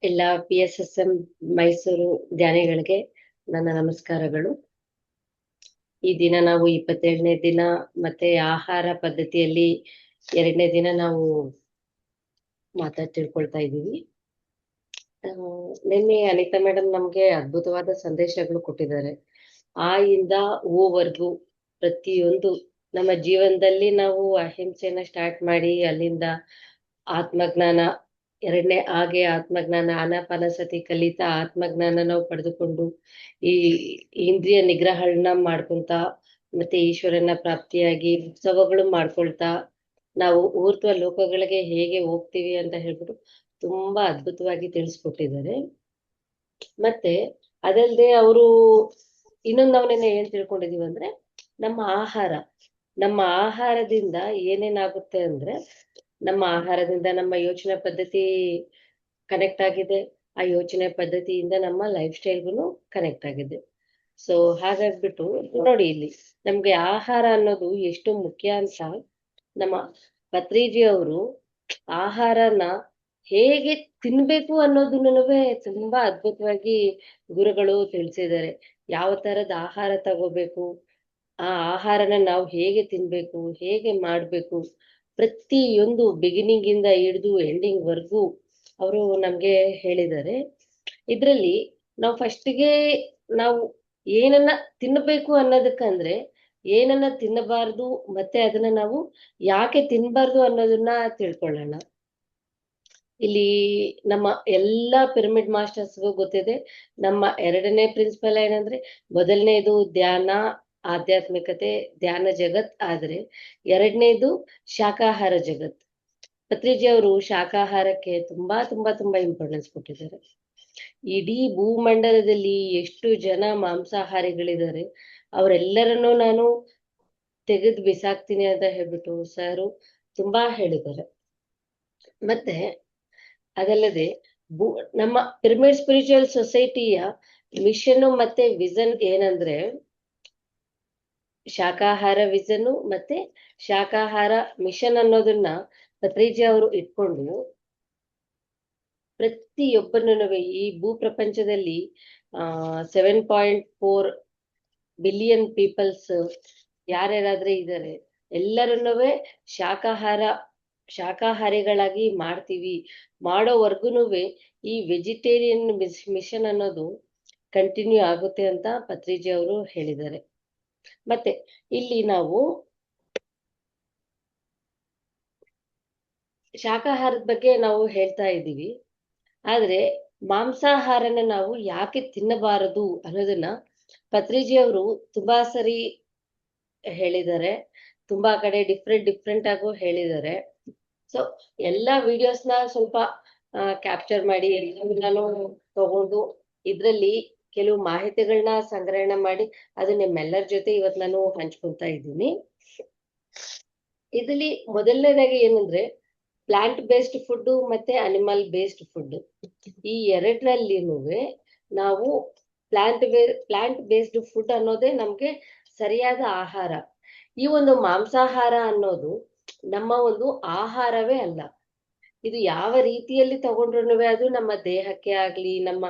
ಎಲ್ಲ PSSM ಮೈಸೂರು ಧ್ಯಾನಿಗಳಿಗೆ ನನ್ನ ನಮಸ್ಕಾರಗಳು. ಈ ದಿನ ನಾವು 27ನೇ ದಿನ ಮತ್ತೆ ಆಹಾರ ಪದ್ಧತಿಯಲ್ಲಿ 2ನೇ ದಿನ ನಾವು ತಿಳ್ಕೊಳ್ತಾ ಇದ್ದೀವಿ. ನಿನ್ನೆ ಅನಿತಾ ಮೇಡಮ್ ನಮ್ಗೆ ಅದ್ಭುತವಾದ ಸಂದೇಶಗಳು ಕೊಟ್ಟಿದ್ದಾರೆ. ಆ ಇಂದ ಓವರೆಗೂ ಪ್ರತಿಯೊಂದು ನಮ್ಮ ಜೀವನದಲ್ಲಿ ನಾವು ಅಹಿಂಸೆನ ಸ್ಟಾರ್ಟ್ ಮಾಡಿ ಅಲ್ಲಿಂದ ಆತ್ಮಜ್ಞಾನ, ಎರಡನೇ ಹಾಗೆ ಆತ್ಮಜ್ಞಾನ, ಆನಾಪಾನಸತಿ ಕಲಿತಾ ಆತ್ಮಜ್ಞಾನ ನಾವು ಪಡೆದುಕೊಂಡು ಈ ಇಂದ್ರಿಯ ನಿಗ್ರಹಗಳನ್ನ ಮಾಡ್ಕೊಂತ ಮತ್ತೆ ಈಶ್ವರನ ಪ್ರಾಪ್ತಿಯಾಗಿ ಉತ್ಸವಗಳು ಮಾಡ್ಕೊಳ್ತಾ ನಾವು ಊರ್ಧ್ವ ಲೋಕಗಳಿಗೆ ಹೇಗೆ ಹೋಗ್ತೀವಿ ಅಂತ ಹೇಳ್ಬಿಟ್ಟು ತುಂಬಾ ಅದ್ಭುತವಾಗಿ ತಿಳಿಸ್ಕೊಟ್ಟಿದ್ದಾರೆ. ಮತ್ತೆ ಅದಲ್ಲದೆ ಅವರು ಇನ್ನೊಂದು ನಾವು ನೆನ್ನೆ ಏನ್ ತಿಳ್ಕೊಂಡಿದೀವಿ ಅಂದ್ರೆ ನಮ್ಮ ಆಹಾರದಿಂದ ಏನೇನಾಗುತ್ತೆ ಅಂದ್ರೆ ನಮ್ಮ ಆಹಾರದಿಂದ ನಮ್ಮ ಯೋಚನೆ ಪದ್ಧತಿ ಕನೆಕ್ಟ್ ಆಗಿದೆ. ಆ ಯೋಚನೆ ಪದ್ಧತಿಯಿಂದ ನಮ್ಮ ಲೈಫ್ ಸ್ಟೈಲ್ಗೂ ಕನೆಕ್ಟ್ ಆಗಿದೆ. ಸೊ ಹಾಗಾಗ್ಬಿಟ್ಟು ನೋಡಿ, ಇಲ್ಲಿ ನಮ್ಗೆ ಆಹಾರ ಅನ್ನೋದು ಎಷ್ಟು ಮುಖ್ಯ ಅಂತ ನಮ್ಮ ಪತ್ರಿಜಿ ಅವರು ಆಹಾರನ ಹೇಗೆ ತಿನ್ಬೇಕು ಅನ್ನೋದನ್ನು ತುಂಬಾ ಅದ್ಭುತವಾಗಿ ಗುರುಗಳು ತಿಳಿಸಿದ್ದಾರೆ. ಯಾವ ತರದ ಆಹಾರ ತಗೋಬೇಕು, ಆ ಆಹಾರನ ನಾವು ಹೇಗೆ ತಿನ್ಬೇಕು, ಹೇಗೆ ಮಾಡ್ಬೇಕು, ಪ್ರತಿಯೊಂದು ಬಿಗಿನಿಂಗ್ ಇಂದ ಹಿಡಿದು ಎಂಡಿಂಗ್ ವರ್ಗೂ ಅವರು ನಮ್ಗೆ ಹೇಳಿದ್ದಾರೆ. ಇದ್ರಲ್ಲಿ ನಾವು ಫಸ್ಟ್ಗೆ ನಾವು ಏನನ್ನ ತಿನ್ನಬೇಕು ಅನ್ನೋದಕ್ಕಂದ್ರೆ ಏನನ್ನ ತಿನ್ನಬಾರ್ದು ಮತ್ತೆ ಅದನ್ನ ನಾವು ಯಾಕೆ ತಿನ್ಬಾರ್ದು ಅನ್ನೋದನ್ನ ತಿಳ್ಕೊಳ್ಳೋಣ. ಇಲ್ಲಿ ನಮ್ಮ ಎಲ್ಲಾ ಪಿರಮಿಡ್ ಮಾಸ್ಟರ್ಸ್ಗೂ ಗೊತ್ತಿದೆ. ನಮ್ಮ 2ನೇ ಪ್ರಿನ್ಸಿಪಲ್ ಏನಂದ್ರೆ, ಮೊದಲನೇದು ಧ್ಯಾನ ಆಧ್ಯಾತ್ಮಿಕತೆ ಧ್ಯಾನ ಜಗತ್ ಆದ್ರೆ 2ನೇದು ಶಾಕಾಹಾರ ಜಗತ್. ಪತ್ರಿಜಿ ಅವರು ಶಾಕಾಹಾರಕ್ಕೆ ತುಂಬಾ ತುಂಬಾ ತುಂಬಾ ಇಂಪಾರ್ಟೆನ್ಸ್ ಕೊಟ್ಟಿದ್ದಾರೆ. ಇಡೀ ಭೂಮಂಡಲದಲ್ಲಿ ಎಷ್ಟು ಜನ ಮಾಂಸಾಹಾರಿಗಳಿದ್ದಾರೆ ಅವರೆಲ್ಲರನ್ನೂ ನಾನು ತೆಗೆದು ಬಿಸಾಕ್ತೀನಿ ಅಂತ ಹೇಳ್ಬಿಟ್ಟು ಸರು ತುಂಬಾ ಹೇಳಿದ್ದಾರೆ. ಮತ್ತೆ ಅದಲ್ಲದೆ ನಮ್ಮ ಪಿರಮಿಡ್ ಸ್ಪಿರಿಚುವಲ್ ಸೊಸೈಟಿಯ ಮಿಷನ್ ಮತ್ತೆ ವಿಷನ್ ಏನಂದ್ರೆ, ಶಾಕಾಹಾರ ವಿಷನ್ ಮತ್ತೆ ಶಾಕಾಹಾರ ಮಿಷನ್ ಅನ್ನೋದನ್ನ ಪತ್ರಿಜಿ ಅವರು ಇಟ್ಕೊಂಡು ಪ್ರತಿಯೊಬ್ಬನೂ ಈ ಭೂ ಪ್ರಪಂಚದಲ್ಲಿ 7.4 ಬಿಲಿಯನ್ ಪೀಪಲ್ಸ್ ಯಾರ್ಯಾರಾದ್ರೆ ಇದ್ದಾರೆ ಎಲ್ಲರನ್ನೂ ಶಾಕಾಹಾರಿಗಳಾಗಿ ಮಾಡ್ತೀವಿ, ಮಾಡೋವರ್ಗುನು ಈ ವೆಜಿಟೇರಿಯನ್ ಮಿಷನ್ ಅನ್ನೋದು ಕಂಟಿನ್ಯೂ ಆಗುತ್ತೆ ಅಂತ ಪತ್ರಿಜಿ ಅವರು ಹೇಳಿದ್ದಾರೆ. ಮತ್ತೆ ಇಲ್ಲಿ ನಾವು ಶಾಕಾಹಾರದ ಬಗ್ಗೆ ನಾವು ಹೇಳ್ತಾ ಇದ್ದೀವಿ, ಆದ್ರೆ ಮಾಂಸಾಹಾರನ ನಾವು ಯಾಕೆ ತಿನ್ನಬಾರದು ಅನ್ನೋದನ್ನ ಪತ್ರಿಜಿ ಅವರು ತುಂಬಾ ಸರಿ ಹೇಳಿದ್ದಾರೆ. ತುಂಬಾ ಕಡೆ ಡಿಫ್ರೆಂಟ್ ಆಗು ಹೇಳಿದ್ದಾರೆ. ಸೊ ಎಲ್ಲಾ ವಿಡಿಯೋಸ್ನ ಸ್ವಲ್ಪ ಕ್ಯಾಪ್ಚರ್ ಮಾಡಿ ನಾನು ತಗೊಂಡು ಇದ್ರಲ್ಲಿ ಕೆಲವು ಮಾಹಿತಿಗಳನ್ನ ಸಂಗ್ರಹಣೆ ಮಾಡಿ ಅದು ನಿಮ್ಮೆಲ್ಲರ ಜೊತೆ ಇವತ್ತು ನಾನು ಹಂಚ್ಕೊತಾ ಇದ್ದೀನಿ. ಇದರಲ್ಲಿ ಮೊದಲನೇದಾಗಿ ಏನಂದ್ರೆ, ಪ್ಲಾಂಟ್ ಬೇಸ್ಡ್ ಫುಡ್ ಮತ್ತೆ ಅನಿಮಲ್ ಬೇಸ್ಡ್ ಫುಡ್, ಈ ಎರಡರಲ್ಲಿನೂ ನಾವು ಪ್ಲಾಂಟ್ ಬೇಸ್ಡ್ ಫುಡ್ ಅನ್ನೋದೇ ನಮ್ಗೆ ಸರಿಯಾದ ಆಹಾರ. ಈ ಒಂದು ಮಾಂಸಾಹಾರ ಅನ್ನೋದು ನಮ್ಮ ಒಂದು ಆಹಾರವೇ ಅಲ್ಲ. ಇದು ಯಾವ ರೀತಿಯಲ್ಲಿ ತಗೊಂಡ್ರು ಅದು ನಮ್ಮ ದೇಹಕ್ಕೆ ಆಗ್ಲಿ, ನಮ್ಮ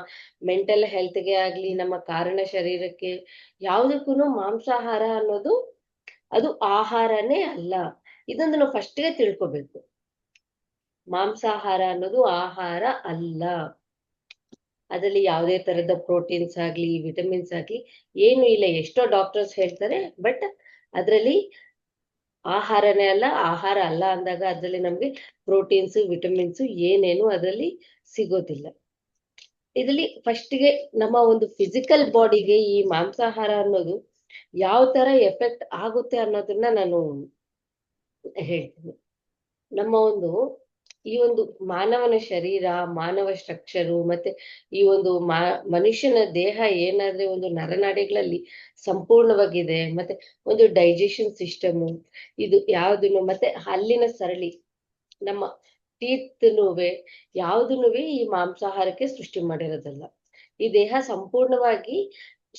ಮೆಂಟಲ್ ಹೆಲ್ತ್ಗೆ ಆಗ್ಲಿ, ನಮ್ಮ ಕಾರಣ ಶರೀರಕ್ಕೆ ಯಾವುದಕ್ಕೂ ಮಾಂಸಾಹಾರ ಅನ್ನೋದು ಅದು ಆಹಾರನೇ ಅಲ್ಲ. ಇದೊಂದು ನಾವು ಫಸ್ಟ್ಗೆ ತಿಳ್ಕೊಬೇಕು. ಮಾಂಸಾಹಾರ ಅನ್ನೋದು ಆಹಾರ ಅಲ್ಲ. ಅದರಲ್ಲಿ ಯಾವುದೇ ತರದ ಪ್ರೋಟೀನ್ಸ್ ಆಗ್ಲಿ ವಿಟಮಿನ್ಸ್ ಆಗ್ಲಿ ಏನು ಇಲ್ಲ. ಎಷ್ಟೋ ಡಾಕ್ಟರ್ಸ್ ಹೇಳ್ತಾರೆ, ಬಟ್ ಅದರಲ್ಲಿ ಆಹಾರನೇ ಅಲ್ಲ, ಆಹಾರ ಅಲ್ಲ ಅಂದಾಗ ಅದರಲ್ಲಿ ನಮ್ಗೆ ಪ್ರೋಟೀನ್ಸ್ ವಿಟಮಿನ್ಸ್ ಏನೇನು ಅದರಲ್ಲಿ ಸಿಗೋದಿಲ್ಲ. ಇದರಲ್ಲಿ ಫಸ್ಟ್ಗೆ ನಮ್ಮ ಒಂದು ಫಿಸಿಕಲ್ ಬಾಡಿಗೆ ಈ ಮಾಂಸಾಹಾರ ಅನ್ನೋದು ಯಾವ ತರ ಎಫೆಕ್ಟ್ ಆಗುತ್ತೆ ಅನ್ನೋದನ್ನ ನಾನು ಹೇಳ್ತೀನಿ. ನಮ್ಮ ಒಂದು ಈ ಒಂದು ಮಾನವನ ಶರೀರ, ಮಾನವ ಸ್ಟ್ರಕ್ಚರು ಮತ್ತೆ ಈ ಒಂದು ಮನುಷ್ಯನ ದೇಹ ಏನಾದ್ರೆ ಒಂದು ನರನಾಡಿಗಳಲ್ಲಿ ಸಂಪೂರ್ಣವಾಗಿದೆ, ಮತ್ತೆ ಒಂದು ಡೈಜೆಷನ್ ಸಿಸ್ಟಮ್ ಇದು ಯಾವ್ದನ್ನು, ಮತ್ತೆ ಹಲ್ಲಿನ ಸರಳಿ ನಮ್ಮ ಟೀತ್ನು ಯಾವ್ದನ್ನು ಈ ಮಾಂಸಾಹಾರಕ್ಕೆ ಸೃಷ್ಟಿ ಮಾಡಿರೋದಲ್ಲ. ಈ ದೇಹ ಸಂಪೂರ್ಣವಾಗಿ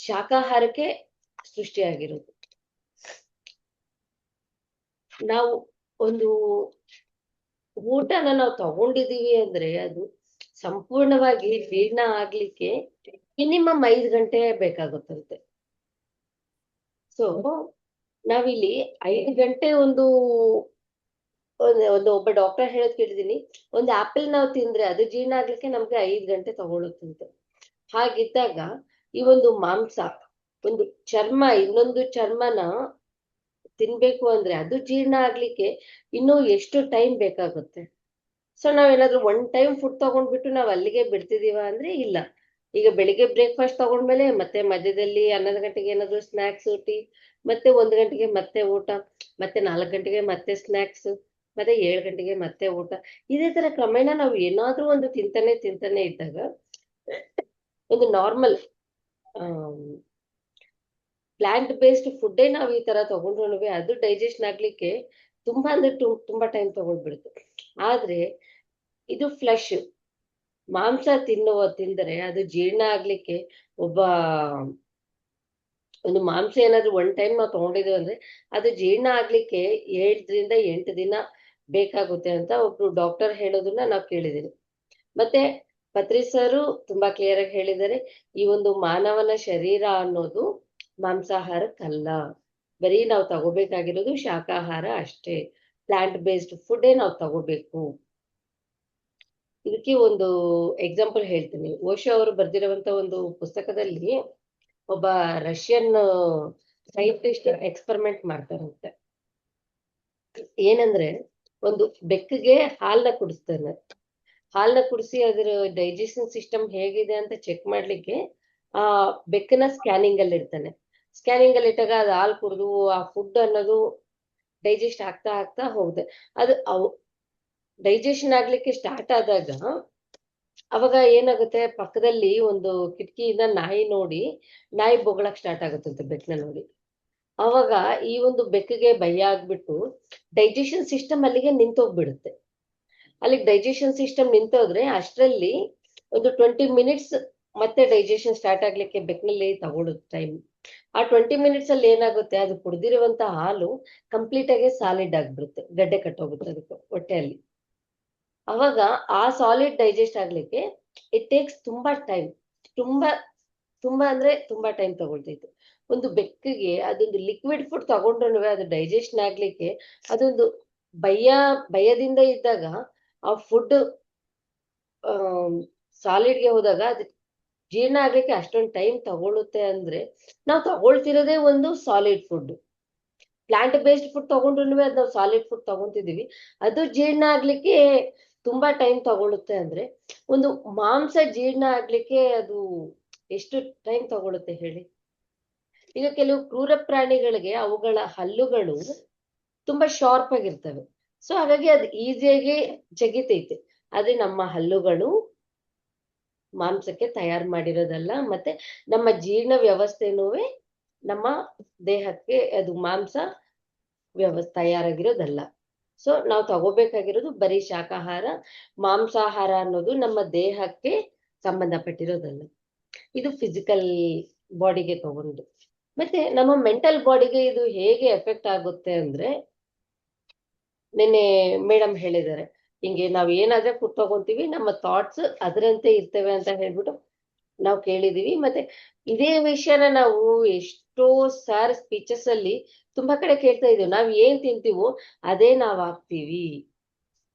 ಶಾಕಾಹಾರಕ್ಕೆ ಸೃಷ್ಟಿಯಾಗಿರೋದು. ನಾವು ಒಂದು ಊಟನ ನಾವು ತಗೊಂಡಿದೀವಿ ಅಂದ್ರೆ ಅದು ಸಂಪೂರ್ಣವಾಗಿ ಜೀರ್ಣ ಆಗ್ಲಿಕ್ಕೆ ಮಿನಿಮಮ್ 5 ಗಂಟೆ ಬೇಕಾಗುತ್ತಂತೆ. ಸೊ ನಾವಿಲ್ಲಿ 5 ಗಂಟೆ ಒಂದು ಒಬ್ಬ ಡಾಕ್ಟರ್ ಹೇಳೋದ್ ಕೇಳಿದೀನಿ, ಒಂದು ಆಪಲ್ ನಾವು ತಿಂದ್ರೆ ಅದು ಜೀರ್ಣ ಆಗ್ಲಿಕ್ಕೆ ನಮ್ಗೆ 5 ಗಂಟೆ ತಗೊಳುತ್ತಂತೆ. ಹಾಗಿದ್ದಾಗ ಈ ಒಂದು ಮಾಂಸ, ಒಂದು ಚರ್ಮ, ಇನ್ನೊಂದು ಚರ್ಮನ ತಿನ್ಬೇಕು ಅಂದ್ರೆ ಅದು ಜೀರ್ಣ ಆಗ್ಲಿಕ್ಕೆ ಇನ್ನೂ ಎಷ್ಟು ಟೈಮ್ ಬೇಕಾಗುತ್ತೆ. ಸೊ ನಾವೇನಾದ್ರೂ ಒನ್ ಟೈಮ್ ಫುಡ್ ತಗೊಂಡ್ಬಿಟ್ಟು ನಾವ್ ಅಲ್ಲಿಗೆ ಬಿಡ್ತಿದೀವ ಅಂದ್ರೆ ಇಲ್ಲ. ಈಗ ಬೆಳಿಗ್ಗೆ ಬ್ರೇಕ್ಫಾಸ್ಟ್ ತಗೊಂಡ್ಮೇಲೆ ಮತ್ತೆ ಮಧ್ಯದಲ್ಲಿ 11 ಗಂಟೆಗೆ ಏನಾದ್ರು ಸ್ನಾಕ್ಸ್, ಟೀ, ಮತ್ತೆ 1 ಗಂಟೆಗೆ ಮತ್ತೆ ಊಟ, ಮತ್ತೆ 4 ಗಂಟೆಗೆ ಮತ್ತೆ ಸ್ನಾಕ್ಸ್, ಮತ್ತೆ 7 ಗಂಟೆಗೆ ಮತ್ತೆ ಊಟ. ಇದೇ ತರ ಕ್ರಮೇಣ ನಾವು ಏನಾದ್ರೂ ಒಂದು ತಿಂತಾನೆ ಇದ್ದಾಗ ಒಂದು ನಾರ್ಮಲ್ ಪ್ಲಾಂಟ್ ಬೇಸ್ಡ್ ಫುಡ್ಡೇ ನಾವು ಈ ತರ ತಗೊಂಡ್ರು ಅದು ಡೈಜೆಷನ್ ಆಗ್ಲಿಕ್ಕೆ ತುಂಬಾ ಅಂದ್ರೆ ತುಂಬಾ ಟೈಮ್ ತಗೊಂಡ್ಬಿಡುತ್ತೆ. ಆದ್ರೆ ಇದು ಫ್ಲಶ್ ಮಾಂಸ ತಿಂದರೆ ಅದು ಜೀರ್ಣ ಆಗ್ಲಿಕ್ಕೆ ಒಂದು ಮಾಂಸ ಏನಾದ್ರು ಒನ್ ಟೈಮ್ ನಾವು ತಗೊಂಡಿದ್ದೇವೆ ಅಂದ್ರೆ ಅದು ಜೀರ್ಣ ಆಗ್ಲಿಕ್ಕೆ 7ರಿಂದ 8 ದಿನ ಬೇಕಾಗುತ್ತೆ ಅಂತ ಒಬ್ರು ಡಾಕ್ಟರ್ ಹೇಳೋದನ್ನ ನಾವು ಕೇಳಿದೀವಿ. ಮತ್ತೆ ಪತ್ರಿ ಸರು ತುಂಬಾ ಕ್ಲಿಯರ್ ಆಗಿ ಹೇಳಿದ್ದಾರೆ, ಈ ಒಂದು ಮಾನವನ ಶರೀರ ಅನ್ನೋದು ಮಾಂಸಾಹಾರಕ್ಕಲ್ಲ, ಬರೀ ನಾವು ತಗೋಬೇಕಾಗಿರೋದು ಶಾಕಾಹಾರ ಅಷ್ಟೇ, ಪ್ಲಾಂಟ್ ಬೇಸ್ಡ್ ಫುಡ್ ನಾವು ತಗೋಬೇಕು. ಇದಕ್ಕೆ ಒಂದು ಎಕ್ಸಾಂಪಲ್ ಹೇಳ್ತೀನಿ. ಓಶೋ ಅವರು ಬರ್ದಿರುವಂತ ಒಂದು ಪುಸ್ತಕದಲ್ಲಿ ಒಬ್ಬ ರಷ್ಯನ್ ಸೈಂಟಿಸ್ಟ್ ಎಕ್ಸ್ಪೆರಿಮೆಂಟ್ ಮಾಡ್ತಾರಂತೆ. ಏನಂದ್ರೆ ಒಂದು ಬೆಕ್ಕಿಗೆ ಹಾಲ್ನ ಕುಡಿಸ್ತಾನೆ. ಹಾಲ್ನ ಕುಡಿಸಿ ಅದರ ಡೈಜೆಷನ್ ಸಿಸ್ಟಮ್ ಹೇಗಿದೆ ಅಂತ ಚೆಕ್ ಮಾಡ್ಲಿಕ್ಕೆ ಆ ಬೆಕ್ಕನ ಸ್ಕ್ಯಾನಿಂಗ್ ಅಲ್ಲಿ ಇಡ್ತಾನೆ. ಸ್ಕ್ಯಾನಿಂಗ್ ಅಲ್ಲಿ ಇಟ್ಟಾಗ ಅದು ಹಾಲು ಕುಡಿದು ಆ ಫುಡ್ ಅನ್ನೋದು ಡೈಜೆಸ್ಟ್ ಆಗ್ತಾ ಹೋಗುತ್ತೆ. ಅದು ಡೈಜೆಷನ್ ಆಗ್ಲಿಕ್ಕೆ ಸ್ಟಾರ್ಟ್ ಆದಾಗ ಅವಾಗ ಏನಾಗುತ್ತೆ, ಪಕ್ಕದಲ್ಲಿ ಒಂದು ಕಿಟಕಿಯಿಂದ ನಾಯಿ ಬೊಗಳಕ್ ಸ್ಟಾರ್ಟ್ ಆಗುತ್ತಂತೆ ಬೆಕ್ಕನ ನೋಡಿ. ಅವಾಗ ಈ ಒಂದು ಬೆಕ್ಕಿಗೆ ಭಯ ಆಗ್ಬಿಟ್ಟು ಡೈಜೆಷನ್ ಸಿಸ್ಟಮ್ ಅಲ್ಲಿಗೆ ನಿಂತೋಗ್ಬಿಡುತ್ತೆ. ಅಲ್ಲಿಗೆ ಡೈಜೆಷನ್ ಸಿಸ್ಟಮ್ ನಿಂತೋದ್ರೆ ಅಷ್ಟರಲ್ಲಿ ಒಂದು 20 ಮಿನಿಟ್ಸ್ ಮತ್ತೆ ಡೈಜೆಷನ್ ಸ್ಟಾರ್ಟ್ ಆಗ್ಲಿಕ್ಕೆ ಬೆಕ್ನಲ್ಲಿ ತಗೊಳುತ್ತೆ ಟೈಮ್. ಆ 20 ಮಿನಿಟ್ಸ್ ಅಲ್ಲಿ ಏನಾಗುತ್ತೆ, ಅದು ಕುಡ್ದಿರುವಂತ ಹಾಲು ಕಂಪ್ಲೀಟ್ ಆಗಿ ಸಾಲಿಡ್ ಆಗ್ಬಿಡುತ್ತೆ, ಗಡ್ಡೆ ಕಟ್ಟೋಗುತ್ತೆ ಅದಕ್ಕೆ ಹೊಟ್ಟೆಯಲ್ಲಿ. ಅವಾಗ ಆ ಸಾಲಿಡ್ ಡೈಜೆಸ್ಟ್ ಆಗ್ಲಿಕ್ಕೆ ಇಟ್ ಟೇಕ್ಸ್ ತುಂಬಾ ಟೈಮ್, ತುಂಬಾ ಅಂದ್ರೆ ತುಂಬಾ ಟೈಮ್ ತಗೊಳ್ತೈತೆ. ಒಂದು ಬೆಕ್ಕಿಗೆ ಅದೊಂದು ಲಿಕ್ವಿಡ್ ಫುಡ್ ತಗೊಂಡ್ರು ಅದು ಡೈಜೆಷನ್ ಆಗ್ಲಿಕ್ಕೆ ಅದೊಂದು ಭಯದಿಂದ ಇದ್ದಾಗ ಆ ಫುಡ್ ಸಾಲಿಡ್ಗೆ ಹೋದಾಗ ಅದು ಜೀರ್ಣ ಆಗ್ಲಿಕ್ಕೆ ಅಷ್ಟೊಂದು ಟೈಮ್ ತಗೊಳುತ್ತೆ. ಅಂದ್ರೆ ನಾವು ತಗೊಳ್ತಿರೋದೇ ಒಂದು solid food. Plant based food ತಗೊಂಡ್ರು ಅದು ನಾವು ಸಾಲಿಡ್ ಫುಡ್ ತಗೊಂತಿದೀವಿ, ಅದು ಜೀರ್ಣ ಆಗ್ಲಿಕ್ಕೆ ತುಂಬಾ ಟೈಮ್ ತಗೊಳುತ್ತೆ. ಅಂದ್ರೆ ಒಂದು ಮಾಂಸ ಜೀರ್ಣ ಆಗ್ಲಿಕ್ಕೆ ಅದು ಎಷ್ಟು ಟೈಮ್ ತಗೊಳುತ್ತೆ ಹೇಳಿ. ಈಗ ಕೆಲವು ಕ್ರೂರ ಪ್ರಾಣಿಗಳಿಗೆ ಅವುಗಳ ಹಲ್ಲುಗಳು ತುಂಬಾ ಶಾರ್ಪ್ ಆಗಿರ್ತವೆ, ಸೊ ಹಾಗಾಗಿ ಅದು ಈಸಿಯಾಗಿ ಜಗಿತೈತೆ. ಆದ್ರೆ ನಮ್ಮ ಹಲ್ಲುಗಳು ಮಾಂಸಕ್ಕೆ ತಯಾರು ಮಾಡಿರೋದಲ್ಲ, ಮತ್ತೆ ನಮ್ಮ ಜೀರ್ಣ ವ್ಯವಸ್ಥೆನೂ ನಮ್ಮ ದೇಹಕ್ಕೆ ಅದು ಮಾಂಸ ತಯಾರಾಗಿರೋದಲ್ಲ. ಸೊ ನಾವು ತಗೋಬೇಕಾಗಿರೋದು ಬರೀ ಶಾಕಾಹಾರ. ಮಾಂಸಾಹಾರ ಅನ್ನೋದು ನಮ್ಮ ದೇಹಕ್ಕೆ ಸಂಬಂಧಪಟ್ಟಿರೋದಲ್ಲ. ಇದು ಫಿಸಿಕಲ್ ಬಾಡಿಗೆ ತಗೊಂಡು. ಮತ್ತೆ ನಮ್ಮ ಮೆಂಟಲ್ ಬಾಡಿಗೆ ಇದು ಹೇಗೆ ಎಫೆಕ್ಟ್ ಆಗುತ್ತೆ ಅಂದ್ರೆ, ನಿನ್ನೆ ಮೇಡಮ್ ಹೇಳಿದ್ದಾರೆ, ಹಿಂಗೆ ನಾವ್ ಏನಾದ್ರೆ ಫುಡ್ ತಗೊಂತೀವಿ ನಮ್ಮ ಥಾಟ್ಸ್ ಅದರಂತೆ ಇರ್ತವೆ ಅಂತ ಹೇಳ್ಬಿಟ್ಟು ನಾವು ಕೇಳಿದೀವಿ. ಮತ್ತೆ ಇದೇ ವಿಷಯನ ನಾವು ಎಷ್ಟೋ ಸಾರ್ ಸ್ಪೀಚಸ್ ಅಲ್ಲಿ ತುಂಬಾ ಕಡೆ ಕೇಳ್ತಾ ಇದೀವಿ, ನಾವ್ ಏನ್ ತಿಂತೀವೋ ಅದೇ ನಾವ್ ಆಗ್ತೀವಿ.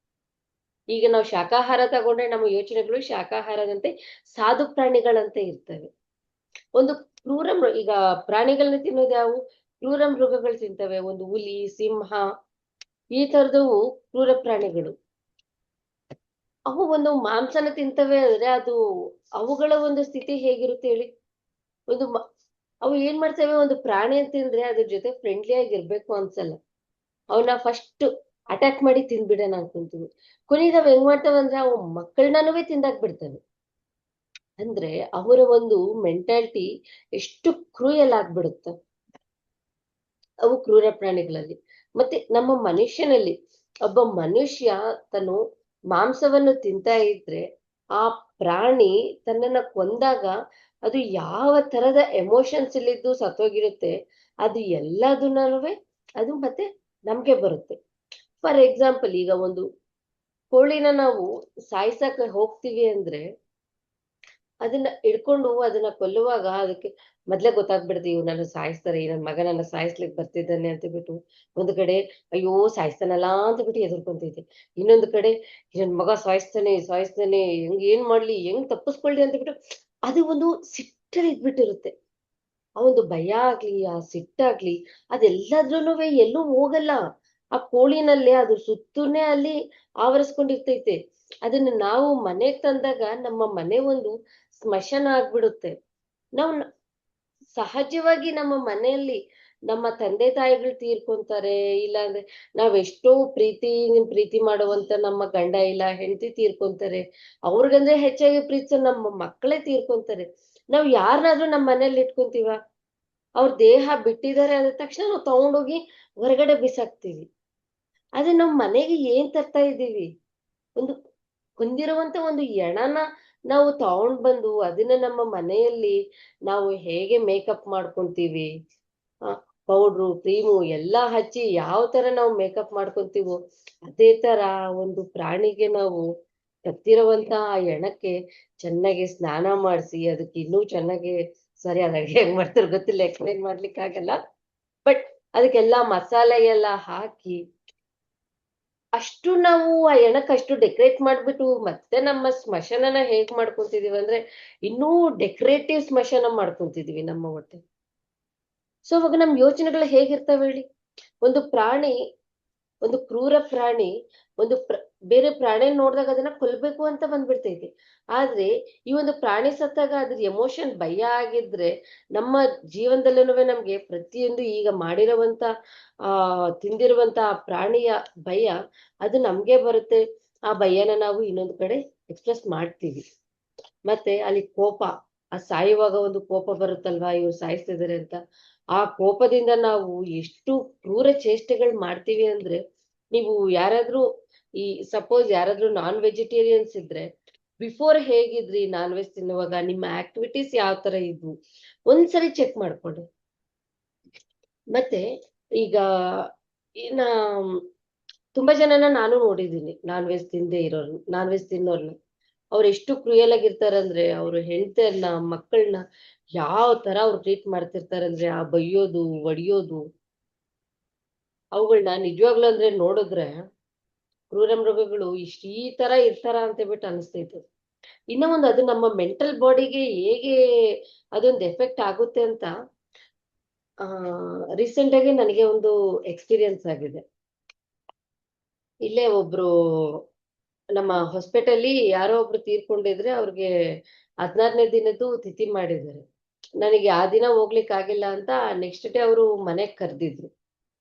ಈಗ ನಾವು ಶಾಕಾಹಾರ ತಗೊಂಡ್ರೆ ನಮ್ಮ ಯೋಚನೆಗಳು ಶಾಕಾಹಾರದಂತೆ ಸಾಧು ಪ್ರಾಣಿಗಳಂತೆ ಇರ್ತವೆ. ಒಂದು ಈಗ ಪ್ರಾಣಿಗಳನ್ನ ತಿನ್ನೋದು ಯಾವುವು, ಕ್ರೂರ ಮೃಗಗಳು ತಿಂತವೆ. ಒಂದು ಹುಲಿ, ಸಿಂಹ, ಈ ತರದವು ಕ್ರೂರ ಪ್ರಾಣಿಗಳು. ಅವು ಒಂದು ಮಾಂಸನ ತಿಂತವೆ ಅಂದ್ರೆ ಅದು ಅವುಗಳ ಒಂದು ಸ್ಥಿತಿ ಹೇಗಿರುತ್ತೆ ಹೇಳಿ. ಅವು ಏನ್ ಮಾಡ್ತವೆ, ಒಂದು ಪ್ರಾಣಿ ತಿಂದ್ರೆ ಅದ್ರ ಜೊತೆ ಫ್ರೆಂಡ್ಲಿ ಆಗಿರ್ಬೇಕು ಅನ್ಸಲ್ಲ, ಅವನ್ನ ಫಸ್ಟ್ ಅಟ್ಯಾಕ್ ಮಾಡಿ ತಿಂದ್ಬಿಡೋಣ ಅನ್ಕೊಂತೀವಿ. ಕೊನೆಗೆ ಹೆಂಗ್ ಮಾಡ್ತವೆ ಅಂದ್ರೆ ಅವು ಮಕ್ಕಳನ್ನೂ ತಿಂದಾಕ್ ಬಿಡ್ತವೆ. ಅಂದ್ರೆ ಅವರ ಒಂದು ಮೆಂಟಾಲಿಟಿ ಎಷ್ಟು ಕ್ರೂಯಲ್ ಆಗ್ಬಿಡುತ್ತೆ ಅವು ಕ್ರೂರ ಪ್ರಾಣಿಗಳಲ್ಲಿ. ಮತ್ತೆ ನಮ್ಮ ಮನುಷ್ಯನಲ್ಲಿ ಒಬ್ಬ ಮನುಷ್ಯ ತನ್ನ ಮಾಂಸವನ್ನು ತಿಂತಾ ಇದ್ರೆ ಆ ಪ್ರಾಣಿ ತನ್ನನ್ನ ಕೊಂದಾಗ ಅದು ಯಾವ ತರದ ಎಮೋಷನ್ಸ್ ಇಲ್ಲಿದ್ದು ಸತ್ತೋಗಿರುತ್ತೆ, ಅದು ಎಲ್ಲದನ್ನೂ ಅದು ಮತ್ತೆ ನಮ್ಗೆ ಬರುತ್ತೆ. ಫಾರ್ ಎಕ್ಸಾಂಪಲ್, ಈಗ ಒಂದು ಕೋಳಿನ ನಾವು ಸಾಯ್ಸಕ್ಕೆ ಹೋಗ್ತೀವಿ ಅಂದ್ರೆ ಅದನ್ನ ಹಿಡ್ಕೊಂಡು ಅದನ್ನ ಕೊಲ್ಲುವಾಗ ಅದಕ್ಕೆ ಮೊದ್ಲೇ ಗೊತ್ತಾಗ್ಬಿಡುತ್ತೆ ಇವ್ ನನ್ನ ಸಾಯಿಸ್ತಾರೆ, ನನ್ ಮಗ ನನ್ನ ಸಾಯಿಸ್ಲಿಕ್ಕೆ ಬರ್ತಿದ್ದಾನೆ ಅಂತ ಬಿಟ್ಟು ಒಂದು ಕಡೆ ಅಯ್ಯೋ ಸಾಯಿಸ್ತಾನಲ್ಲ ಅಂತ ಬಿಟ್ಟು ಎದುರ್ಕೊಂತೈತೆ. ಇನ್ನೊಂದು ಕಡೆ ನನ್ ಮಗ ಸಾಯಿಸ್ತಾನೆ ಸಾಯಿಸ್ತಾನೆ ಹೆಂಗ್ ಏನ್ ಮಾಡ್ಲಿ ಹೆಂಗ್ ತಪ್ಪಿಸ್ಕೊಳ್ಳಿ ಅಂತ ಬಿಟ್ಟು ಅದು ಒಂದು ಸಿಟ್ಟಲ್ಲಿ ಇದ್ಬಿಟ್ಟಿರುತ್ತೆ. ಆ ಒಂದು ಭಯ ಆಗ್ಲಿ ಆ ಸಿಟ್ಟಾಗ್ಲಿ ಅದೆಲ್ಲದ್ರೂನು ಎಲ್ಲೂ ಹೋಗಲ್ಲ. ಆ ಕೋಳಿನಲ್ಲೇ ಅದು ಸುತ್ತೂನೆ ಅಲ್ಲಿ ಆವರಿಸ್ಕೊಂಡಿರ್ತೈತೆ. ಅದನ್ನ ನಾವು ಮನೆಗ್ ತಂದಾಗ ನಮ್ಮ ಮನೆ ಒಂದು ಸ್ಮಶಾನ ಆಗ್ಬಿಡುತ್ತೆ. ನಾವು ಸಹಜವಾಗಿ ನಮ್ಮ ಮನೆಯಲ್ಲಿ ನಮ್ಮ ತಂದೆ ತಾಯಿಗಳು ತೀರ್ಕೊಂತಾರೆ, ಇಲ್ಲಾಂದ್ರೆ ನಾವೆಷ್ಟೋ ಪ್ರೀತಿ ಮಾಡುವಂತ ನಮ್ಮ ಗಂಡ ಇಲ್ಲ ಹೆಂಡತಿ ತೀರ್ಕೊಂತಾರೆ. ಅವ್ರಿಗಂದ್ರೆ ಹೆಚ್ಚಾಗಿ ಪ್ರೀತಿಸೋ ನಮ್ಮ ಮಕ್ಕಳೇ ತೀರ್ಕೊಂತಾರೆ. ನಾವ್ ಯಾರನ್ನಾದ್ರೂ ನಮ್ಮ ಮನೇಲಿ ಇಟ್ಕೊಂತೀವ? ಅವ್ರ ದೇಹ ಬಿಟ್ಟಿದ್ದಾರೆ ಅಂದ ತಕ್ಷಣ ನಾವು ತಗೊಂಡೋಗಿ ಹೊರಗಡೆ ಬಿಸಾಕ್ತಿವಿ. ಆದ್ರೆ ನಾವ್ ಮನೆಗೆ ಏನ್ ತರ್ತಾ ಇದ್ದೀವಿ? ಒಂದು ಹೊಂದಿರುವಂತ ಒಂದು ಎಣನ ನಾವು ತಗೊಂಡ್ ಬಂದು ಅದನ್ನ ನಮ್ಮ ಮನೆಯಲ್ಲಿ ನಾವು ಹೇಗೆ ಮೇಕಪ್ ಮಾಡ್ಕೊಂತೀವಿ, ಪೌಡ್ರು ಕ್ರೀಮು ಎಲ್ಲಾ ಹಚ್ಚಿ ಯಾವ ತರ ನಾವು ಮೇಕಪ್ ಮಾಡ್ಕೊಂತೀವೋ ಅದೇ ತರ ಒಂದು ಪ್ರಾಣಿಗೆ ನಾವು ಕತ್ತಿರುವಂತ ಆ ಎಣಕ್ಕೆ ಚೆನ್ನಾಗಿ ಸ್ನಾನ ಮಾಡಿಸಿ ಅದಕ್ಕೆ ಇನ್ನೂ ಚೆನ್ನಾಗಿ ಸರಿ ಅದ ಹೆಂಗ್ ಮಾಡ್ತಾರ ಗೊತ್ತಿಲ್ಲ, ಎಕ್ಸ್ಪ್ಲೈನ್ ಮಾಡ್ಲಿಕ್ಕೆ ಆಗಲ್ಲ. ಬಟ್ ಅದಕ್ಕೆಲ್ಲಾ ಮಸಾಲೆ ಎಲ್ಲ ಹಾಕಿ ಅಷ್ಟು ನಾವು ಆ ಎಣಕ್ ಅಷ್ಟು ಡೆಕೋರೇಟ್ ಮಾಡ್ಬಿಟ್ಟು ಮತ್ತೆ ನಮ್ಮ ಸ್ಮಶಾನನ ಹೇಗ್ ಮಾಡ್ಕೊಂತಿದೀವಿ ಅಂದ್ರೆ ಇನ್ನೂ ಡೆಕೋರೇಟಿವ್ ಸ್ಮಶಾನ ಮಾಡ್ಕೊಂತಿದೀವಿ ನಮ್ಮ ಹೊಟ್ಟೆ. ಸೊ ಅವಾಗ ನಮ್ ಯೋಚನೆಗಳು ಹೇಗಿರ್ತಾವೆ ಹೇಳಿ? ಒಂದು ಪ್ರಾಣಿ, ಒಂದು ಕ್ರೂರ ಪ್ರಾಣಿ ಒಂದು ಬೇರೆ ಪ್ರಾಣಿ ನೋಡಿದಾಗ ಅದನ್ನ ಕೊಲ್ಬೇಕು ಅಂತ ಬಂದ್ಬಿಡ್ತೈತಿ. ಆದ್ರೆ ಈ ಒಂದು ಪ್ರಾಣಿ ಸತ್ತಾಗ ಅದ್ರ ಎಮೋಷನ್ ಭಯ ಆಗಿದ್ರೆ ನಮ್ಮ ಜೀವನದಲ್ಲೂ ನಮ್ಗೆ ಪ್ರತಿಯೊಂದು ಈಗ ಮಾಡಿರುವಂತ ತಿಂದಿರುವಂತ ಆ ಪ್ರಾಣಿಯ ಭಯ ಅದು ನಮ್ಗೆ ಬರುತ್ತೆ. ಆ ಭಯನ ನಾವು ಇನ್ನೊಂದು ಕಡೆ ಎಕ್ಸ್‌ಪ್ರೆಸ್ ಮಾಡ್ತೀವಿ. ಮತ್ತೆ ಅಲ್ಲಿ ಕೋಪ, ಆ ಸಾಯುವಾಗ ಒಂದು ಕೋಪ ಬರುತ್ತಲ್ವಾ ಇವ್ರು ಸಾಯಿಸ್ತಿದಾರೆ ಅಂತ. ಆ ಕೋಪದಿಂದ ನಾವು ಎಷ್ಟು ಕ್ರೂರ ಚೇಷ್ಟೆಗಳು ಮಾಡ್ತೀವಿ ಅಂದ್ರೆ ನೀವು ಯಾರಾದ್ರೂ ಈ ಸಪೋಸ್ ಯಾರಾದ್ರೂ ನಾನ್ ವೆಜಿಟೇರಿಯನ್ಸ್ ಇದ್ರೆ ಬಿಫೋರ್ ಹೇಗಿದ್ರಿ ನಾನ್ ವೆಜ್ ತಿನ್ನುವಾಗ ನಿಮ್ಮ ಆಕ್ಟಿವಿಟೀಸ್ ಯಾವ ತರ ಇದ್ವು ಒಂದ್ಸರಿ ಚೆಕ್ ಮಾಡ್ಕೊಳ್ಳಿ. ಮತ್ತೆ ಈಗ ಇನ್ನ ತುಂಬಾ ಜನನ ನಾನು ನೋಡಿದೀನಿ ನಾನ್ ವೆಜ್ ತಿಂದೇ ಇರೋರು, ನಾನ್ ವೆಜ್ ತಿನ್ನೋರ್ನ. ಅವ್ರು ಎಷ್ಟು ಕ್ರೂಯಲ್ ಆಗಿರ್ತಾರಂದ್ರೆ ಅವ್ರ ಹೆಂಡತಿಯನ್ನ ಮಕ್ಕಳನ್ನ ಯಾವ ತರ ಅವ್ರು ಟ್ರೀಟ್ ಮಾಡ್ತಿರ್ತಾರಂದ್ರೆ ಆ ಬೈಯೋದು ಒಡಿಯೋದು ಅವುಗಳನ್ನ ನಿಜವಾಗ್ಲೂ ಅಂದ್ರೆ ನೋಡಿದ್ರೆ ಕ್ರೂರ ಮೃಗಗಳು ಈ ತರ ಇರ್ತಾರ ಅಂತ ಬಿಟ್ಟು ಅನಿಸ್ತೈತೆ. ಇನ್ನ ಒಂದು ಅದು ನಮ್ಮ ಮೆಂಟಲ್ ಬಾಡಿಗೆ ಹೇಗೆ ಅದೊಂದು ಎಫೆಕ್ಟ್ ಆಗುತ್ತೆ ಅಂತ ರೀಸೆಂಟ್ ಆಗಿ ನನಗೆ ಒಂದು ಎಕ್ಸ್ಪೀರಿಯನ್ಸ್ ಆಗಿದೆ. ಇಲ್ಲೇ ಒಬ್ರು ನಮ್ಮ ಹಾಸ್ಪಿಟಲ್ಲಿ ಯಾರೋ ಒಬ್ರು ತೀರ್ಕೊಂಡಿದ್ರೆ ಅವ್ರಿಗೆ 16ನೇ ದಿನದ್ದು ತಿಥಿ ಮಾಡಿದ್ದಾರೆ. ನನಗೆ ಆ ದಿನ ಹೋಗ್ಲಿಕ್ಕೆ ಆಗಿಲ್ಲ ಅಂತ ನೆಕ್ಸ್ಟ್ ಡೇ ಅವರು ಮನೆಗ್ ಕರೆದಿದ್ರು.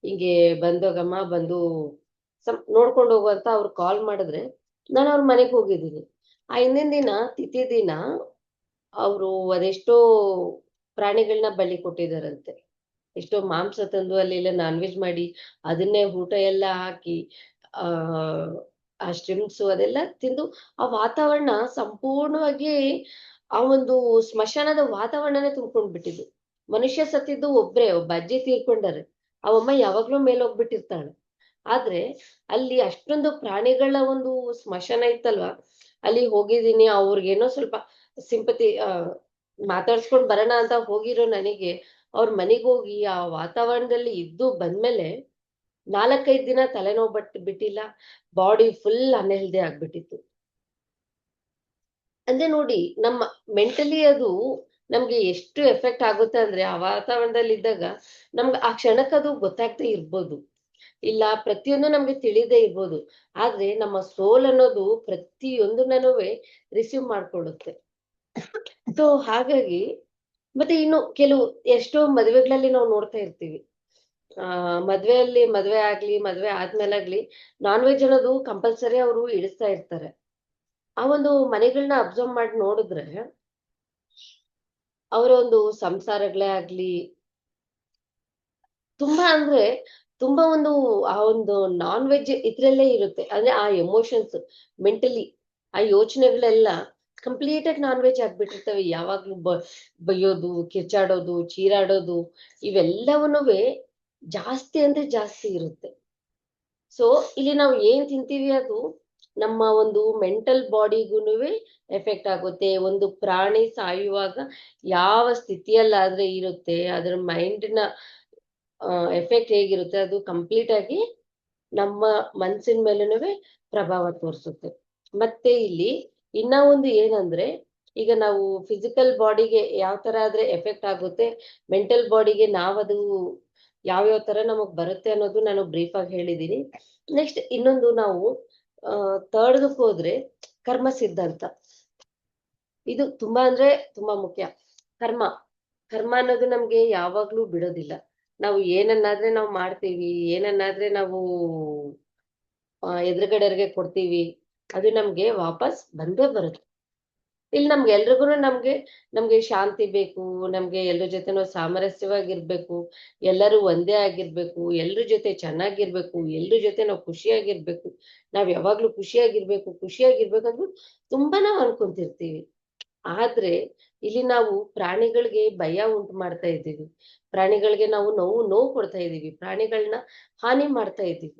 ಹಿಂಗೆ ಬಂದೋಗಮ್ಮ ಬಂದು ನೋಡ್ಕೊಂಡು ಹೋಗು ಅಂತ ಅವ್ರು ಕಾಲ್ ಮಾಡಿದ್ರೆ ನಾನು ಅವ್ರ ಮನೆಗೆ ಹೋಗಿದ್ದೀನಿ. ಆ ಹಿಂದಿನ ದಿನ ತಿಥಿ ದಿನ ಅವರು ಅದೆಷ್ಟೋ ಪ್ರಾಣಿಗಳನ್ನ ಬಲಿ ಕೊಟ್ಟಿದಾರಂತೆ. ಎಷ್ಟೋ ಮಾಂಸ ತಂದು ಅಲ್ಲೆಲ್ಲ ನಾನ್ ವೆಜ್ ಮಾಡಿ ಅದನ್ನೇ ಊಟ ಎಲ್ಲ ಹಾಕಿ ಆ ಸ್ಟ್ರಿಮ್ಸ್ ಅದೆಲ್ಲ ತಿಂದು ಆ ವಾತಾವರಣ ಸಂಪೂರ್ಣವಾಗಿ ಆ ಒಂದು ಸ್ಮಶಾನದ ವಾತಾವರಣನೇ ತುಂಬ್ಕೊಂಡ್ ಬಿಟ್ಟಿದ್ದು. ಮನುಷ್ಯ ಸತ್ತಿದ್ದು ಒಬ್ರೇ, ಒಬ್ಬ ಅಜ್ಜಿ ತೀರ್ಕೊಂಡಾರೆ. ಅವಮ್ಮ ಯಾವಾಗ್ಲೂ ಮೇಲೋಗ್ಬಿಟ್ಟಿರ್ತಾಳೆ. ಆದ್ರೆ ಅಲ್ಲಿ ಅಷ್ಟೊಂದು ಪ್ರಾಣಿಗಳ ಒಂದು ಸ್ಮಶಾನ ಇತ್ತಲ್ವಾ, ಅಲ್ಲಿ ಹೋಗಿದ್ದೀನಿ. ಅವ್ರಿಗೇನೋ ಸ್ವಲ್ಪ ಸಿಂಪತಿ ಮಾತಾಡ್ಸ್ಕೊಂಡ್ ಬರೋಣ ಅಂತ ಹೋಗಿರೋ ನನಗೆ ಅವ್ರ ಮನೆಗ್ ಹೋಗಿ ಆ ವಾತಾವರಣದಲ್ಲಿ ಇದ್ದು ಬಂದ್ಮೇಲೆ 4-5 ದಿನ ತಲೆನೋವು ಬಿಟ್ಟಿಲ್ಲ. ಬಾಡಿ ಫುಲ್ ಅನ್‌ಹೆಲ್ದಿ ಆಗ್ಬಿಟ್ಟಿತ್ತು. ಅಂದ್ರೆ ನೋಡಿ ನಮ್ಮ ಮೆಂಟಲಿ ಅದು ನಮ್ಗೆ ಎಷ್ಟು ಎಫೆಕ್ಟ್ ಆಗುತ್ತೆ ಅಂದ್ರೆ ಆ ವಾತಾವರಣದಲ್ಲಿ ಇದ್ದಾಗ ನಮ್ಗೆ ಆ ಕ್ಷಣಕ್ಕದು ಗೊತ್ತಾಗ್ದೇ ಇರ್ಬೋದು. ಇಲ್ಲ ಪ್ರತಿಯೊಂದು ನಮ್ಗೆ ತಿಳಿದೇ ಇರ್ಬೋದು. ಆದ್ರೆ ನಮ್ಮ ಸೋಲ್ ಅನ್ನೋದು ಪ್ರತಿಯೊಂದನ್ನನುವೆ ರಿಸೀವ್ ಮಾಡ್ಕೊಳ್ಳುತ್ತೆ. ಸೊ ಹಾಗಾಗಿ ಮತ್ತೆ ಇನ್ನು ಕೆಲವು ಎಷ್ಟೋ ಮದುವೆಗಳಲ್ಲಿ ನಾವು ನೋಡ್ತಾ ಇರ್ತೀವಿ. ಮದ್ವೆ ಆಗ್ಲಿ ಮದ್ವೆ ಆದ್ಮೇಲಾಗ್ಲಿ ನಾನ್ ವೆಜ್ ಅನ್ನೋದು ಕಂಪಲ್ಸರಿ ಅವರು ಇಡಿಸ್ತಾ ಇರ್ತಾರೆ. ಆ ಒಂದು ಮನೆಗಳನ್ನ ಅಬ್ಸರ್ವ್ ಮಾಡಿ ನೋಡಿದ್ರೆ ಅವರ ಒಂದು ಸಂಸಾರಗಳೇ ಆಗ್ಲಿ ತುಂಬಾ ಅಂದ್ರೆ ತುಂಬಾ ಒಂದು ಆ ಒಂದು ನಾನ್ ವೆಜ್ ಇದ್ರಲ್ಲೇ ಇರುತ್ತೆ. ಅಂದ್ರೆ ಆ ಎಮೋಷನ್ಸ್ ಮೆಂಟಲಿ ಆ ಯೋಚನೆಗಳೆಲ್ಲ ಕಂಪ್ಲೀಟ್ ಆಗಿ ನಾನ್ ವೆಜ್ ಆಗ್ಬಿಟ್ಟಿರ್ತವೆ. ಯಾವಾಗ್ಲೂ ಬೈಯೋದು ಕಿರ್ಚಾಡೋದು ಚೀರಾಡೋದು ಇವೆಲ್ಲವನ್ನುವೆ ಜಾಸ್ತಿ ಅಂದ್ರೆ ಜಾಸ್ತಿ ಇರುತ್ತೆ. ಸೊ ಇಲ್ಲಿ ನಾವು ಏನ್ ತಿಂತೀವಿ ಅದು ನಮ್ಮ ಒಂದು ಮೆಂಟಲ್ ಬಾಡಿಗೂನುವೆ ಎಫೆಕ್ಟ್ ಆಗುತ್ತೆ. ಒಂದು ಪ್ರಾಣಿ ಸಾಯುವಾಗ ಯಾವ ಸ್ಥಿತಿಯಲ್ಲಾದ್ರೆ ಇರುತ್ತೆ, ಅದ್ರ ಮೈಂಡ್ನ ಎಫೆಕ್ಟ್ ಹೇಗಿರುತ್ತೆ, ಅದು ಕಂಪ್ಲೀಟ್ ಆಗಿ ನಮ್ಮ ಮನ್ಸಿನ ಮೇಲೂನುವೆ ಪ್ರಭಾವ ತೋರಿಸುತ್ತೆ. ಮತ್ತೆ ಇಲ್ಲಿ ಇನ್ನ ಒಂದು ಏನಂದ್ರೆ, ಈಗ ನಾವು ಫಿಸಿಕಲ್ ಬಾಡಿಗೆ ಯಾವ ತರ ಆದ್ರೆ ಎಫೆಕ್ಟ್ ಆಗುತ್ತೆ, ಮೆಂಟಲ್ ಬಾಡಿಗೆ ನಾವದು ಯಾವ್ಯಾವ ತರ ನಮಗ್ ಬರುತ್ತೆ ಅನ್ನೋದು ನಾನು ಬ್ರೀಫ್ ಆಗಿ ಹೇಳಿದೀನಿ. ನೆಕ್ಸ್ಟ್ ಇನ್ನೊಂದು ನಾವು ಥರ್ಡ್ಗೆ ಹೋದ್ರೆ ಕರ್ಮ ಸಿದ್ಧಾಂತ. ಇದು ತುಂಬಾ ಅಂದ್ರೆ ತುಂಬಾ ಮುಖ್ಯ. ಕರ್ಮ ಕರ್ಮ ಅನ್ನೋದು ನಮ್ಗೆ ಯಾವಾಗ್ಲೂ ಬಿಡೋದಿಲ್ಲ. ನಾವು ಏನನ್ನಾದ್ರೆ ನಾವು ಮಾಡ್ತೀವಿ, ಏನನ್ನಾದ್ರೆ ನಾವು ಎದುರುಗಡೆಯವ್ರಿಗೆ ಕೊಡ್ತೀವಿ, ಅದು ನಮ್ಗೆ ವಾಪಸ್ ಬಂದೇ ಬರುತ್ತೆ. ಇಲ್ಲಿ ನಮ್ಗೆ ಎಲ್ರಿಗೂ ನಮ್ಗೆ ಶಾಂತಿ ಬೇಕು, ನಮ್ಗೆ ಎಲ್ರ ಜೊತೆ ನಾವು ಸಾಮರಸ್ಯವಾಗಿರ್ಬೇಕು, ಎಲ್ಲರೂ ಒಂದೇ ಆಗಿರ್ಬೇಕು, ಎಲ್ರ ಜೊತೆ ಚೆನ್ನಾಗಿರ್ಬೇಕು, ಎಲ್ರ ಜೊತೆ ನಾವು ಖುಷಿಯಾಗಿರ್ಬೇಕು, ನಾವ್ ಯಾವಾಗ್ಲೂ ಖುಷಿಯಾಗಿರ್ಬೇಕಂದ್ಬಿಟ್ಟು ತುಂಬಾ ನಾವು ಅನ್ಕೊಂತಿರ್ತೀವಿ. ಆದ್ರೆ ಇಲ್ಲಿ ನಾವು ಪ್ರಾಣಿಗಳಿಗೆ ಭಯ ಉಂಟು ಮಾಡ್ತಾ ಇದ್ದೀವಿ, ಪ್ರಾಣಿಗಳಿಗೆ ನಾವು ನೋವು ಕೊಡ್ತಾ ಇದ್ದೀವಿ, ಪ್ರಾಣಿಗಳನ್ನ ಹಾನಿ ಮಾಡ್ತಾ ಇದ್ದೀವಿ.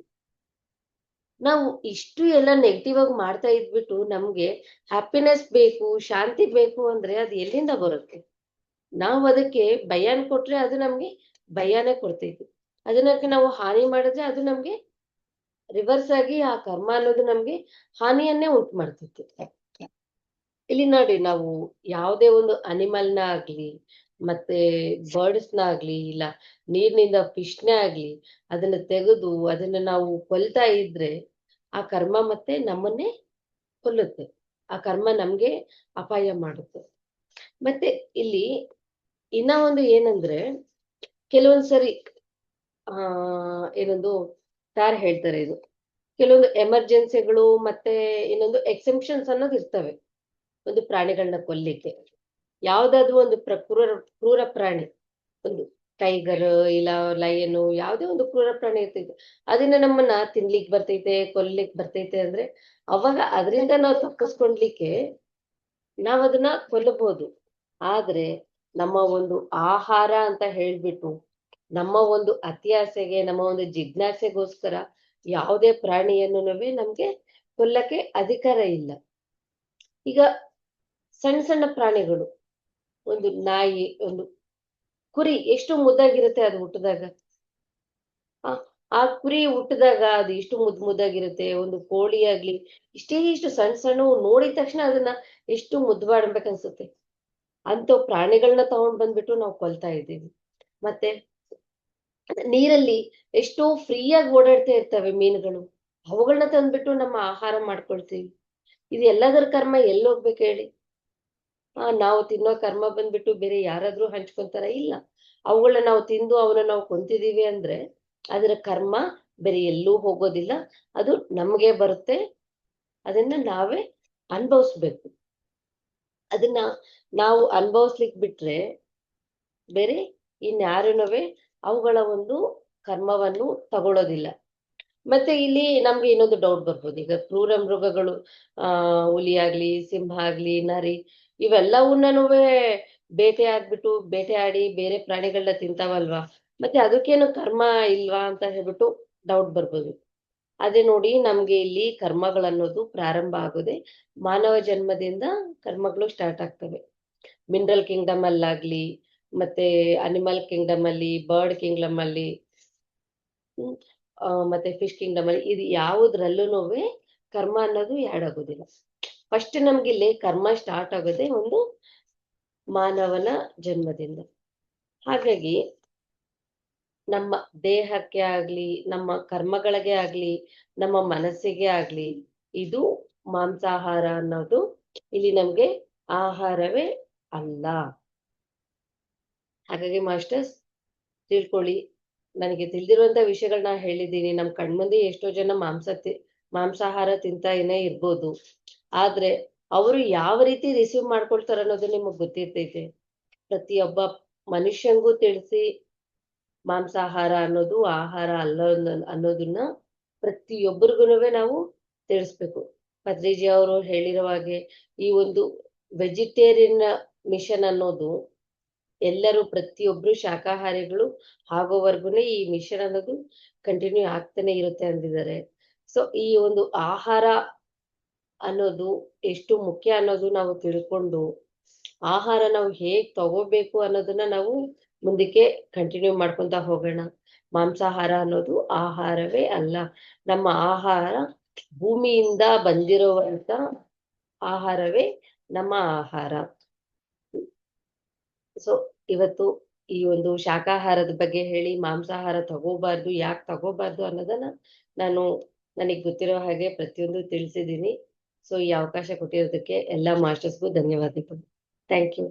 ನಾವು ಇಷ್ಟು ಎಲ್ಲ ನೆಗೆಟಿವ್ ಆಗಿ ಮಾಡ್ತಾ ಇದ್ಬಿಟ್ಟು ನಮ್ಗೆ ಹ್ಯಾಪಿನೆಸ್ ಬೇಕು, ಶಾಂತಿ ಬೇಕು ಅಂದ್ರೆ ಅದು ಎಲ್ಲಿಂದ ಬರುತ್ತೆ? ನಾವು ಅದಕ್ಕೆ ಭಯನ್ ಕೊಟ್ರೆ ಅದು ನಮ್ಗೆ ಭಯನೇ ಕೊಡ್ತೈತಿ. ಅದನ್ನಕ್ಕೆ ನಾವು ಹಾನಿ ಮಾಡಿದ್ರೆ ಅದು ನಮ್ಗೆ ರಿವರ್ಸ್ ಆಗಿ ಆ ಕರ್ಮ ಅನ್ನೋದು ನಮ್ಗೆ ಹಾನಿಯನ್ನೇ ಉಂಟು ಮಾಡ್ತೈತಿ. ಇಲ್ಲಿ ನೋಡಿ, ನಾವು ಯಾವುದೇ ಒಂದು ಅನಿಮಲ್ನ ಆಗ್ಲಿ, ಮತ್ತೆ ಬರ್ಡ್ಸ್ನ ಆಗ್ಲಿ, ಇಲ್ಲ ನೀರಿನಿಂದ ಫಿಶ್ನೇ ಆಗ್ಲಿ, ಅದನ್ನ ತೆಗೆದು ಅದನ್ನ ನಾವು ಕೊಲ್ತಾ ಇದ್ರೆ ಆ ಕರ್ಮ ಮತ್ತೆ ನಮ್ಮನ್ನೇ ಕೊಲ್ಲುತ್ತೆ, ಆ ಕರ್ಮ ನಮ್ಗೆ ಅಪಾಯ ಮಾಡುತ್ತೆ. ಮತ್ತೆ ಇಲ್ಲಿ ಇನ್ನ ಒಂದು ಏನಂದ್ರೆ, ಕೆಲವೊಂದ್ಸರಿ ಏನೊಂದು ಸಾರ್ ಹೇಳ್ತಾರೆ, ಇದು ಕೆಲವೊಂದು ಎಮರ್ಜೆನ್ಸಿಗಳು ಮತ್ತೆ ಇನ್ನೊಂದು ಎಕ್ಸೆಂಪ್ಷನ್ಸ್ ಅನ್ನೋದು ಇರ್ತವೆ ಒಂದು ಪ್ರಾಣಿಗಳನ್ನ ಕೊಲ್ಲಿಕ್ಕೆ. ಯಾವ್ದಾದ್ರು ಒಂದು ಕ್ರೂರ ಪ್ರಾಣಿ, ಒಂದು ಟೈಗರ್ ಇಲ್ಲ ಲಯನು, ಯಾವುದೇ ಒಂದು ಕ್ರೂರ ಪ್ರಾಣಿ ಇರ್ತೈತೆ, ಅದನ್ನ ನಮ್ಮನ್ನ ತಿನ್ಲಿಕ್ ಬರ್ತೈತೆ, ಕೊಲ್ಲಿಕ್ ಬರ್ತೈತೆ ಅಂದ್ರೆ ಅವಾಗ ಅದರಿಂದ ನಾವು ತಪ್ಪಿಸ್ಕೊಳ್ಲಿಕ್ಕೆ ನಾವ್ ಅದನ್ನ ಕೊಲ್ಲಬಹುದು. ಆದ್ರೆ ನಮ್ಮ ಒಂದು ಆಹಾರ ಅಂತ ಹೇಳ್ಬಿಟ್ಟು, ನಮ್ಮ ಒಂದು ಅತ್ಯಾಸೆಗೆ, ನಮ್ಮ ಒಂದು ಜಿಜ್ಞಾಸೆಗೋಸ್ಕರ ಯಾವುದೇ ಪ್ರಾಣಿಯನ್ನು ನಮ್ಗೆ ಕೊಲ್ಲಕ್ಕೆ ಅಧಿಕಾರ ಇಲ್ಲ. ಈಗ ಸಣ್ಣ ಸಣ್ಣ ಪ್ರಾಣಿಗಳು, ಒಂದು ನಾಯಿ, ಒಂದು ಕುರಿ ಎಷ್ಟು ಮುದ್ದಾಗಿರುತ್ತೆ ಅದು ಹುಟ್ಟಿದಾಗ. ಆ ಕುರಿ ಹುಟ್ಟಿದಾಗ ಅದು ಇಷ್ಟು ಮುದ್ದಾಗಿರುತ್ತೆ. ಒಂದು ಕೋಳಿ ಆಗ್ಲಿ ಇಷ್ಟು ಸಣ್ಣ ಸಣ್ಣ ನೋಡಿದ ತಕ್ಷಣ ಅದನ್ನ ಎಷ್ಟು ಮುದ್ದು ಮಾಡ್ಬೇಕನ್ಸುತ್ತೆ. ಅಂತ ಪ್ರಾಣಿಗಳನ್ನ ತಗೊಂಡ್ ಬಂದ್ಬಿಟ್ಟು ನಾವು ಕೊಲ್ತಾ ಇದ್ದೀವಿ. ಮತ್ತೆ ನೀರಲ್ಲಿ ಎಷ್ಟೋ ಫ್ರೀಯಾಗಿ ಓಡಾಡ್ತಾ ಇರ್ತವೆ ಮೀನುಗಳು, ಅವುಗಳನ್ನ ತಂದ್ಬಿಟ್ಟು ನಮ್ಮ ಆಹಾರ ಮಾಡ್ಕೊಳ್ತೀವಿ. ಇದು ಎಲ್ಲದರ ಕರ್ಮ ಎಲ್ಲಿ ಹೋಗ್ಬೇಕು ಹೇಳಿ? ನಾವು ತಿನ್ನೋ ಕರ್ಮ ಬಂದ್ಬಿಟ್ಟು ಬೇರೆ ಯಾರಾದ್ರೂ ಹಂಚ್ಕೊಂತಾರ? ಇಲ್ಲ. ಅವುಗಳನ್ನ ನಾವು ತಿಂದು ಅವನ್ನ ನಾವು ಕೊಂತಿದೀವಿ ಅಂದ್ರೆ ಅದರ ಕರ್ಮ ಬೇರೆ ಎಲ್ಲೂ ಹೋಗೋದಿಲ್ಲ, ಅದು ನಮ್ಗೆ ಬರುತ್ತೆ. ಅದನ್ನ ನಾವೇ ಅನುಭವಿಸ್ಬೇಕು. ಅದನ್ನ ನಾವು ಅನುಭವಿಸ್ಲಿಕ್ ಬಿಟ್ರೆ ಬೇರೆ ಇನ್ಯಾರುನವೇ ಅವುಗಳ ಒಂದು ಕರ್ಮವನ್ನು ತಗೊಳ್ಳೋದಿಲ್ಲ. ಮತ್ತೆ ಇಲ್ಲಿ ನಮ್ಗೆ ಇನ್ನೊಂದು ಡೌಟ್ ಬರ್ಬೋದು, ಈಗ ಕ್ರೂರ ಮೃಗಗಳು, ಹುಲಿ ಆಗ್ಲಿ, ಸಿಂಹ ಆಗ್ಲಿ, ನರಿ, ಇವೆಲ್ಲವನ್ನೂ ಬೇಟೆಯಾಡಿ ಬೇರೆ ಪ್ರಾಣಿಗಳನ್ನ ತಿಂತಾವಲ್ವಾ, ಮತ್ತೆ ಅದಕ್ಕೇನು ಕರ್ಮ ಇಲ್ವಾ ಅಂತ ಹೇಳ್ಬಿಟ್ಟು ಡೌಟ್ ಬರ್ಬೋದು. ಅದೇ ನೋಡಿ, ನಮ್ಗೆ ಇಲ್ಲಿ ಕರ್ಮಗಳನ್ನೋದು ಪ್ರಾರಂಭ ಆಗೋದೆ ಮಾನವ ಜನ್ಮದಿಂದ ಕರ್ಮಗಳು ಸ್ಟಾರ್ಟ್ ಆಗ್ತವೆ. ಮಿನರಲ್ ಕಿಂಗ್ಡಮ್ ಅಲ್ಲಾಗ್ಲಿ, ಮತ್ತೆ ಅನಿಮಲ್ ಕಿಂಗ್ಡಮ್ ಅಲ್ಲಿ, ಬರ್ಡ್ ಕಿಂಗ್ಡಮ್ ಅಲ್ಲಿ, ಮತ್ತೆ ಫಿಶ್ ಕಿಂಗ್ಡಮ್ ಅಲ್ಲಿ, ಇದು ಯಾವುದ್ರಲ್ಲೂ ಕರ್ಮ ಅನ್ನೋದು ಆಡ್ ಆಗೋದಿಲ್ಲ. ಫಸ್ಟ್ ನಮ್ಗೆ ಇಲ್ಲಿ ಕರ್ಮ ಸ್ಟಾರ್ಟ್ ಆಗೋದೇ ಒಂದು ಮಾನವನ ಜನ್ಮದಿಂದ. ಹಾಗಾಗಿ ನಮ್ಮ ದೇಹಕ್ಕೆ ಆಗ್ಲಿ, ನಮ್ಮ ಕರ್ಮಗಳಿಗೆ ಆಗ್ಲಿ, ನಮ್ಮ ಮನಸ್ಸಿಗೆ ಆಗ್ಲಿ, ಇದು ಮಾಂಸಾಹಾರ ಅನ್ನೋದು ಇಲ್ಲಿ ನಮ್ಗೆ ಆಹಾರವೇ ಅಲ್ಲ. ಹಾಗಾಗಿ ಮಾಸ್ಟರ್ಸ್ ತಿಳ್ಕೊಳ್ಳಿ, ನನಗೆ ತಿಳಿದಿರುವಂತ ವಿಷಯಗಳನ್ನ ಹೇಳಿದ್ದೀನಿ. ನಮ್ ಕಣ್ಮುಂದೆ ಎಷ್ಟೋ ಜನ ಮಾಂಸಾಹಾರ ತಿಂತಾನೆ ಇರ್ಬೋದು, ಆದ್ರೆ ಅವರು ಯಾವ ರೀತಿ ರಿಸೀವ್ ಮಾಡ್ಕೊಳ್ತಾರ ಅನ್ನೋದು ನಿಮಗ್ ಗೊತ್ತಿರ್ತೈತೆ. ಪ್ರತಿಯೊಬ್ಬ ಮನುಷ್ಯಂಗೂ ತಿಳಿಸಿ, ಮಾಂಸಾಹಾರ ಅನ್ನೋದು ಆಹಾರ ಅಲ್ಲ ಅನ್ನೋದನ್ನ ಪ್ರತಿಯೊಬ್ಬರಿಗೂ ನಾವು ತಿಳಿಸ್ಬೇಕು. ಪತ್ರಿಜಿ ಅವರು ಹೇಳಿರೋ ಹಾಗೆ ಈ ಒಂದು ವೆಜಿಟೇರಿಯನ್ ಮಿಷನ್ ಅನ್ನೋದು ಎಲ್ಲರೂ ಪ್ರತಿಯೊಬ್ರು ಶಾಕಾಹಾರಿಗಳು ಆಗೋವರೆಗೂ ಈ ಮಿಷನ್ ಅನ್ನೋದು ಕಂಟಿನ್ಯೂ ಆಗ್ತಾನೆ ಇರುತ್ತೆ ಅಂದಿದ್ದಾರೆ. ಸೊ ಈ ಒಂದು ಆಹಾರ ಅನ್ನೋದು ಎಷ್ಟು ಮುಖ್ಯ ಅನ್ನೋದು ನಾವು ತಿಳ್ಕೊಂಡು ಆಹಾರ ನಾವು ಹೇಗ್ ತಗೋಬೇಕು ಅನ್ನೋದನ್ನ ನಾವು ಮುಂದಕ್ಕೆ ಕಂಟಿನ್ಯೂ ಮಾಡ್ಕೊಂತ ಹೋಗೋಣ. ಮಾಂಸಾಹಾರ ಅನ್ನೋದು ಆಹಾರವೇ ಅಲ್ಲ. ನಮ್ಮ ಆಹಾರ ಭೂಮಿಯಿಂದ ಬಂದಿರುವಂತ ಆಹಾರವೇ ನಮ್ಮ ಆಹಾರ. ಸೊ ಇವತ್ತು ಈ ಒಂದು ಶಾಕಾಹಾರದ ಬಗ್ಗೆ ಹೇಳಿ ಮಾಂಸಾಹಾರ ತಗೋಬಾರ್ದು, ಯಾಕೆ ತಗೋಬಾರ್ದು ಅನ್ನೋದನ್ನ ನಾನು ನನಗೆ ಗೊತ್ತಿರೋ ಹಾಗೆ ಪ್ರತಿಯೊಂದು ತಿಳಿಸಿದ್ದೀನಿ. ಸೊ ಈ ಅವಕಾಶ ಕೊಟ್ಟಿರೋದಕ್ಕೆ ಎಲ್ಲಾ ಮಾಸ್ಟರ್ಸ್ಗೂ ಧನ್ಯವಾದಗಳು. Thank you.